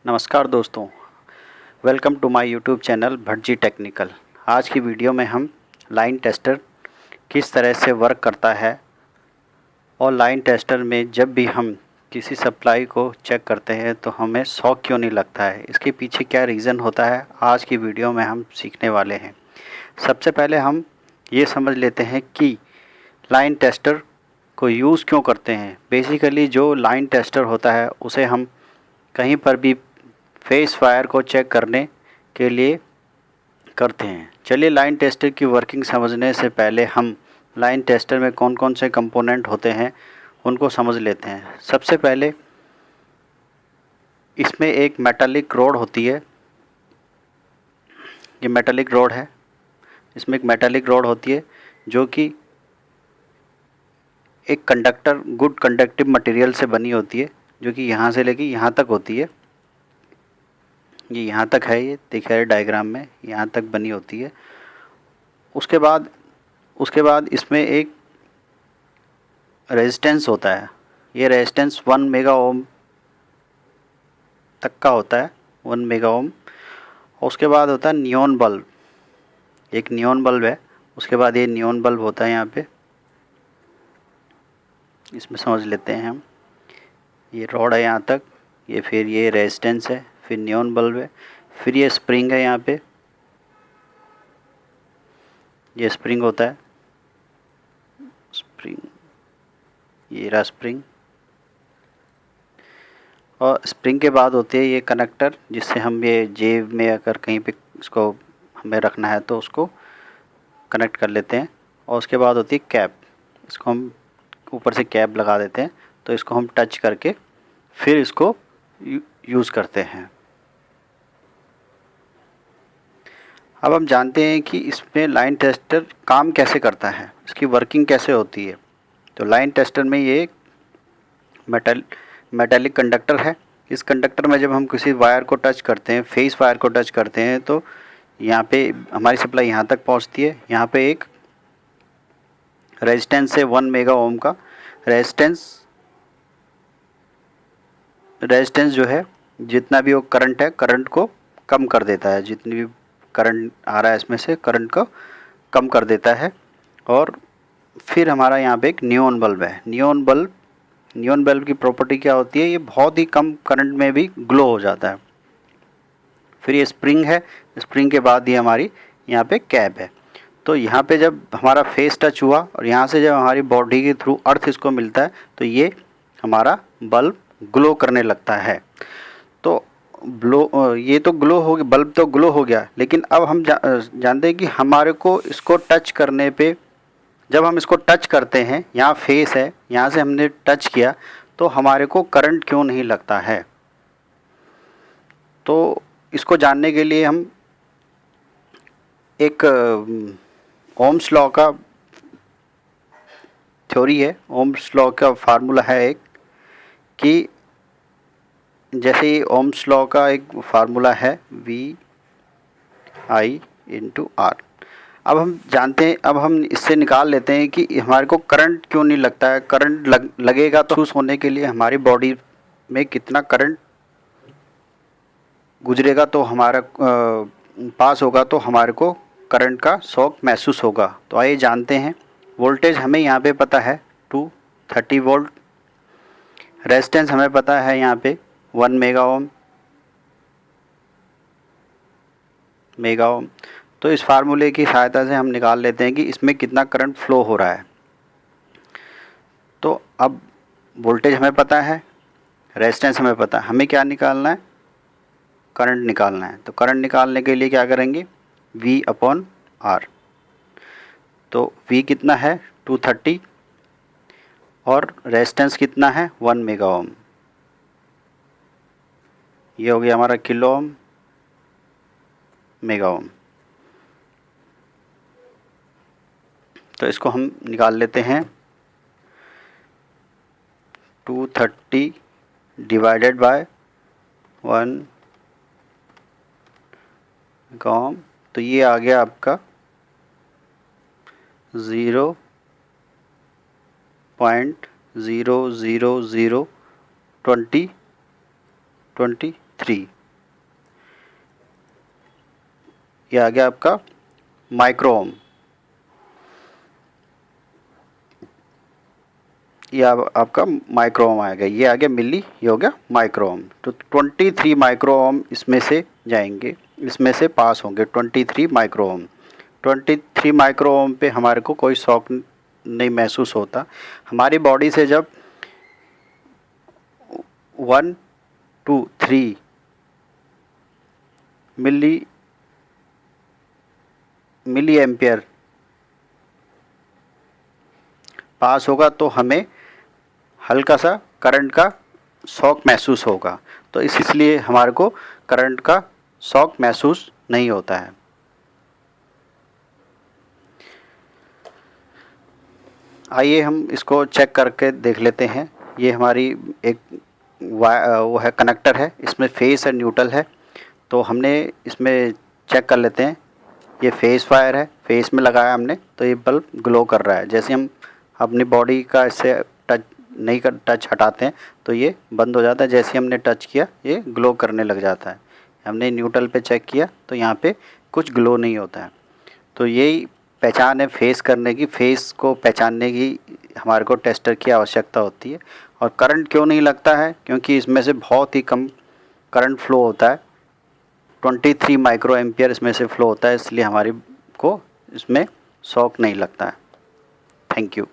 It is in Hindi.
नमस्कार दोस्तों, welcome to my YouTube channel Bhatji Technical. आज की वीडियो में हम लाइन टेस्टर किस तरह से वर्क करता है और लाइन टेस्टर में जब भी हम किसी सप्लाई को चेक करते हैं तो हमें शॉक क्यों नहीं लगता है, इसके पीछे क्या रीज़न होता है, आज की वीडियो में हम सीखने वाले हैं। सबसे पहले हम ये समझ लेते हैं कि लाइन टेस्टर को यूज़ क्यों करते हैं। बेसिकली जो लाइन टेस्टर होता है उसे हम कहीं पर भी फेस फायर को चेक करने के लिए करते हैं। चलिए लाइन टेस्टर की वर्किंग समझने से पहले हम लाइन टेस्टर में कौन कौन से कंपोनेंट होते हैं उनको समझ लेते हैं। सबसे पहले इसमें एक मेटालिक रोड होती है। ये मेटालिक रोड है। इसमें एक मेटालिक रोड होती है जो कि एक कंडक्टर गुड कंडक्टिव मटेरियल से बनी होती है, जो कि यहाँ से लेके यहाँ तक होती है। ये यहाँ तक है, ये दिखा है डायग्राम में, यहाँ तक बनी होती है। उसके बाद इसमें एक रेजिस्टेंस होता है। ये रेजिस्टेंस 1 मेगा ओम तक का होता है, 1 मेगा ओम। और उसके बाद होता है नियॉन बल्ब। एक नियॉन बल्ब है, उसके बाद ये नियॉन बल्ब होता है यहाँ पे। इसमें समझ लेते हैं हम। ये रॉड है यहाँ तक, ये फिर ये रेजिस्टेंस है, फिर नियॉन बल्ब है, फिर ये स्प्रिंग है यहाँ पे। ये स्प्रिंग होता है, स्प्रिंग, ये रहा स्प्रिंग। और स्प्रिंग के बाद होती है ये कनेक्टर, जिससे हम ये जेब में अगर कहीं पे इसको हमें रखना है तो उसको कनेक्ट कर लेते हैं। और उसके बाद होती है कैप। इसको हम ऊपर से कैप लगा देते हैं, तो इसको हम टच करके फिर इसको यूज़ करते हैं। अब हम जानते हैं कि इसमें लाइन टेस्टर काम कैसे करता है, इसकी वर्किंग कैसे होती है। तो लाइन टेस्टर में ये मेटालिक कंडक्टर है। इस कंडक्टर में जब हम किसी वायर को टच करते हैं, फेस वायर को टच करते हैं, तो यहाँ पे हमारी सप्लाई यहाँ तक पहुँचती है। यहाँ पे एक रेजिस्टेंस है 1 मेगा ओम का। रेजिस्टेंस जो है, जितना भी वो करंट है, करंट को कम कर देता है। जितनी भी करंट आ रहा है इसमें से करंट को कम कर देता है। और फिर हमारा यहाँ पे एक नियॉन बल्ब है। नियॉन बल्ब की प्रॉपर्टी क्या होती है, ये बहुत ही कम करंट में भी ग्लो हो जाता है। फिर ये स्प्रिंग है। स्प्रिंग के बाद ये हमारी यहाँ पे कैप है। तो यहाँ पे जब हमारा फेस टच हुआ और यहाँ से जब हमारी बॉडी के थ्रू अर्थ इसको मिलता है, तो ये हमारा बल्ब ग्लो करने लगता है। तो ये तो ग्लो हो गया, बल्ब तो ग्लो हो गया। लेकिन अब हम जानते हैं कि हमारे को इसको टच करने पे, जब हम इसको टच करते हैं, यहाँ फेस है, यहाँ से हमने टच किया, तो हमारे को करंट क्यों नहीं लगता है। तो इसको जानने के लिए हम एक ओम्स लॉ का थ्योरी है, ओम्स लॉ का फार्मूला है एक, कि जैसे ये ओम्स लॉ का एक फार्मूला है VI × R। अब हम जानते हैं, अब हम इससे निकाल लेते हैं कि हमारे को करंट क्यों नहीं लगता है। करंट लगेगा तो महसूस होने के लिए हमारी बॉडी में कितना करंट गुजरेगा, तो हमारा पास होगा, तो हमारे को करंट का शॉक महसूस होगा। तो आइए जानते हैं। वोल्टेज हमें यहाँ पे पता है 230 वोल्ट। रेजिस्टेंस हमें पता है यहाँ पे 1 मेगा ओम। तो इस फार्मूले की सहायता से हम निकाल लेते हैं कि इसमें कितना करंट फ्लो हो रहा है। तो अब वोल्टेज हमें पता है, रेजिस्टेंस हमें पता है, हमें क्या निकालना है, करंट निकालना है। तो करंट निकालने के लिए क्या करेंगे, V/R। तो V कितना है 230 और रेजिस्टेंस कितना है 1 मेगा ओम। ये हो गया हमारा किलो ओम, मेगा ओम। तो इसको हम निकाल लेते हैं। 230 डिवाइडेड बाय 1 मेगा ओम, तो ये आ गया आपका 0.0002023। ये आ गया आपका माइक्रो ओम, ये आपका माइक्रो ओम आएगा, ये आ गया मिली, ये हो गया माइक्रो ओम। तो 23 माइक्रो ओम इसमें से जाएंगे, इसमें से पास होंगे 23 माइक्रो ओम। 23 माइक्रो ओम पे हमारे को कोई शॉक नहीं महसूस होता। हमारी बॉडी से जब 1 2 3 मिली एम्पियर पास होगा तो हमें हल्का सा करंट का शॉक महसूस होगा। तो इसलिए हमारे को करंट का शॉक महसूस नहीं होता है। आइए हम इसको चेक करके देख लेते हैं। ये हमारी एक वो है कनेक्टर है, इसमें फेस और न्यूट्रल है। तो हमने इसमें चेक कर लेते हैं। ये फेस वायर है, फेस में लगाया हमने तो ये बल्ब ग्लो कर रहा है। जैसे हम अपनी बॉडी का इससे टच हटाते हैं तो ये बंद हो जाता है। जैसे ही हमने टच किया ये ग्लो करने लग जाता है। हमने न्यूट्रल पे चेक किया तो यहाँ पे कुछ ग्लो नहीं होता है। तो यही पहचान है फेस करने की, फेस को पहचानने की हमारे को टेस्टर की आवश्यकता होती है। और करंट क्यों नहीं लगता है, क्योंकि इसमें से बहुत ही कम करंट फ्लो होता है। 23 माइक्रो एम्पियर इसमें से फ्लो होता है, इसलिए हमारी को इसमें शॉक नहीं लगता है। Thank you.